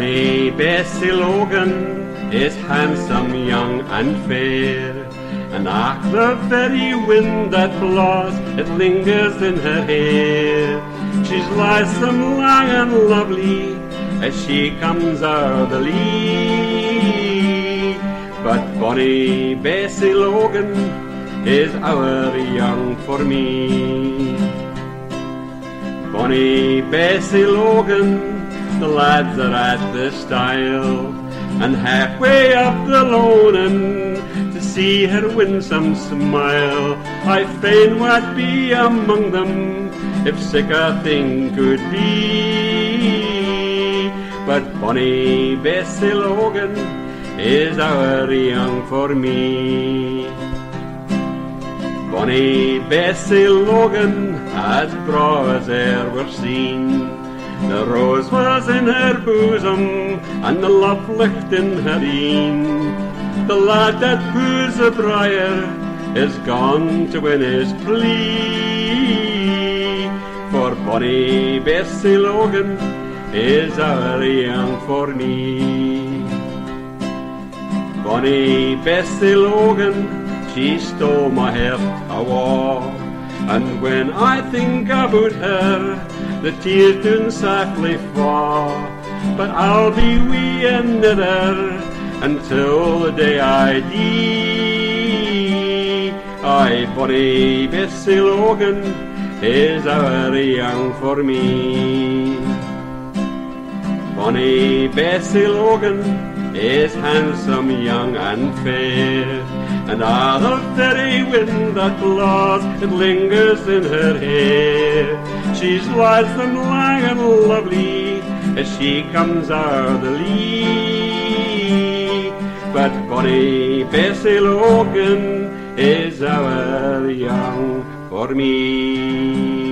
Bonnie Bessie Logan is handsome, young and fair, and ach, the very wind that blaws, it lingers in her hair. She's lightsome, long and lovely, as she comes o'er the lea. But Bonnie Bessie Logan is our young for me. Bonnie Bessie Logan, the lads are at the stile, and halfway up the Lonan, to see her winsome smile, I fain would be among them, if sic a thing could be. But Bonnie Bessie Logan is our young for me. Bonnie Bessie Logan, as braw as e'er were seen, the rose was in her bosom, and the love licht in her een. The lad that pours the briar is gone to win his plea. For Bonnie Bessie Logan is our young for me. Bonnie Bessie Logan, she stole my heart awa', and when I think about her, the tears do softly fall. But I'll be wee and knither until the day I dee. Aye, Bonnie Bessie Logan is our young for me. Bonnie Bessie Logan is handsome, young and fair, and the very wind that blaws, it lingers in her hair. She's lightsome, long and lovely, as she comes o'er the lea. But Bonnie Bessie Logan is our young for me.